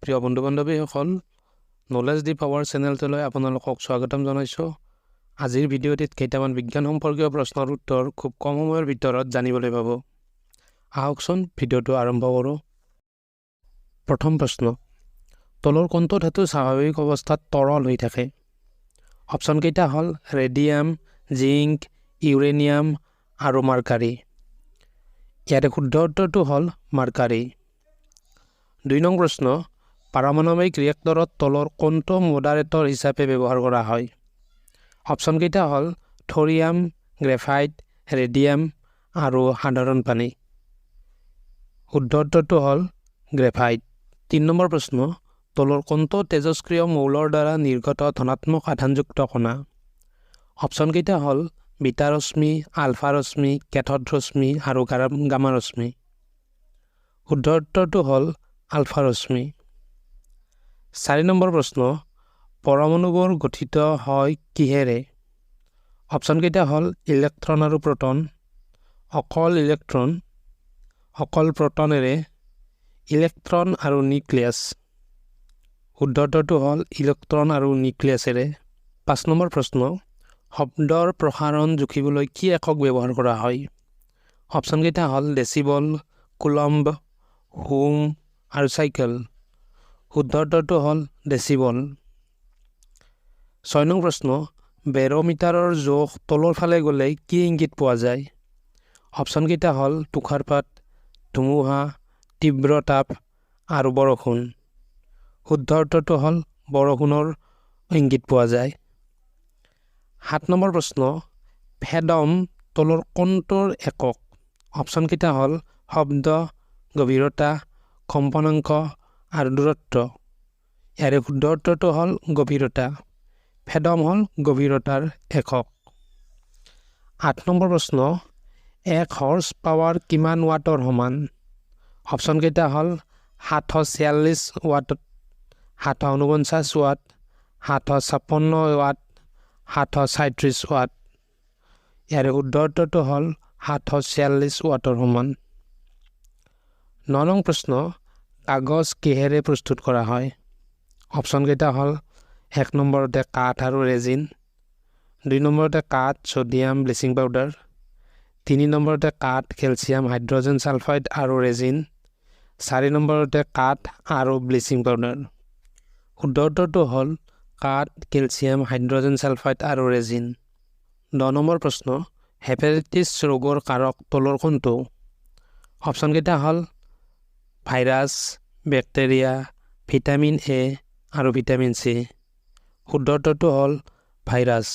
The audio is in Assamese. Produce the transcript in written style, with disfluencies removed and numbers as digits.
প্ৰিয় বন্ধু বান্ধৱীসকল নলেজ দি পাৱাৰ চেনেলটোলৈ আপোনালোকক স্বাগতম জনাইছোঁ। আজিৰ ভিডিঅ'টিত কেইটামান বিজ্ঞান সম্পৰ্কীয় প্ৰশ্নৰ উত্তৰ খুব কম সময়ৰ ভিতৰত জানিবলৈ পাব। আহকচোন ভিডিঅ'টো আৰম্ভ কৰোঁ। প্ৰথম প্ৰশ্ন, তলৰ কোনটো ধাতু স্বাভাৱিক অৱস্থাত তৰল হৈ থাকে? অপশ্যন কেইটা হ'ল ৰেডিয়াম, জিংক, ইউৰেনিয়াম আৰু মাৰ্কাৰী। ইয়াৰে শুদ্ধ উত্তৰটো হ'ল মাৰ্কাৰী। 2 নং প্ৰশ্ন, পাৰমাণৱিক ৰিয়েক্টৰত তলৰ কোনটো মডাৰেটৰ হিচাপে ব্যৱহাৰ কৰা হয়? অপশ্যন কেইটা হ'ল থৰিয়াম, গ্ৰেফাইট, ৰেডিয়াম আৰু সাধাৰণ পানী। শুদ্ধ উত্তৰটো হ'ল গ্ৰেফাইট। 3 নম্বৰ প্ৰশ্ন, তলৰ কোনটো তেজস্ক্ৰিয় মৌলৰ দ্বাৰা নিৰ্গত ধনাত্মক আধানযুক্ত কণা? অপশ্যন কেইটা হ'ল বিটা ৰশ্মি, আলফা ৰশ্মি, কেথড ৰশ্মি আৰু গামা ৰশ্মি। শুদ্ধ উত্তৰটো হ'ল আলফা ৰশ্মি। 4 নম্বৰ প্ৰশ্ন, পৰমাণুবোৰ গঠিত হয় কিহেৰে? অপশ্যন কেইটা হ'ল ইলেক্ট্ৰন আৰু প্ৰটন, অকল ইলেক্ট্ৰন, অকল প্ৰটনেৰে, ইলেক্ট্ৰন আৰু নিউক্লিয়াছ। শুদ্ধ উত্তৰটো হ'ল ইলেক্ট্ৰন আৰু নিউক্লিয়াছেৰে। 5 নম্বৰ প্ৰশ্ন, শব্দৰ প্ৰসাৰণ জুখিবলৈ কি একক ব্যৱহাৰ কৰা হয়? অপশ্যন কেইটা হ'ল ডেচিবল, কুলম্ব, হোম আৰু চাইকেল। শুদ্ধ উত্তৰটো হ'ল ডেচিবল। 6 নং প্ৰশ্ন, বেৰ'মিটাৰৰ জোখ তলৰ ফালে গ'লে কি ইংগিত পোৱা যায়? অপশ্যন কেইটা হ'ল তুষাৰপাত, ধুমুহা, তীব্ৰ তাপ আৰু বৰষুণ। শুদ্ধ উত্তৰটো হ'ল বৰষুণৰ ইংগিত পোৱা যায়। 7 নম্বৰ প্ৰশ্ন, ফেডম তলৰ কোনটোৰ একক? অপশ্যন কেইটা হ'ল শব্দ, গভীৰতা, কম্পনাংক আৰু দূৰত্ব। ইয়াৰে শুদ্ধ উত্তৰটো হ'ল গভীৰতা। ফেডম হ'ল গভীৰতাৰ একক। 8 নম্বৰ প্ৰশ্ন, 1 হৰ্চ পাৱাৰ কিমান ৱাটৰ সমান? অপশ্যন কেইটা হ'ল 746 ৱাট, 749 ৱাট, 756 ৱাট, 737 ৱাট। ইয়াৰে শুদ্ধ উত্তৰটো হ'ল 746 ৱাটৰ সমান। 9 নং প্ৰশ্ন, কাগজ কিহেৰে প্ৰস্তুত কৰা হয়? অপশ্যন কেইটা হ'ল 1 নম্বৰতে কাঠ আৰু ৰেজিন, 2 নম্বৰতে কাঠ, ছ'ডিয়াম, ব্লিচিং পাউডাৰ, 3 নম্বৰতে কাঠ, কেলছিয়াম, হাইড্ৰজেন ছালফাইড আৰু ৰেজিন, 4 নম্বৰতে কাঠ আৰু ব্লিচিং পাউডাৰ। শুদ্ধ উত্তৰটো হ'ল কাঠ, কেলছিয়াম, হাইড্ৰজেন ছালফাইড আৰু ৰেজিন। 10 নম্বৰ প্ৰশ্ন, হেপাটাইটিছ ৰোগৰ কাৰক তলৰ কোনটো? অপশ্যন কেইটা হ'ল ভাইৰাছ, বেক্টেৰিয়া, ভিটামিন এ আৰু ভিটামিন চি। শুদ্ধ উত্তৰটো হ'ল ভাইৰাছ।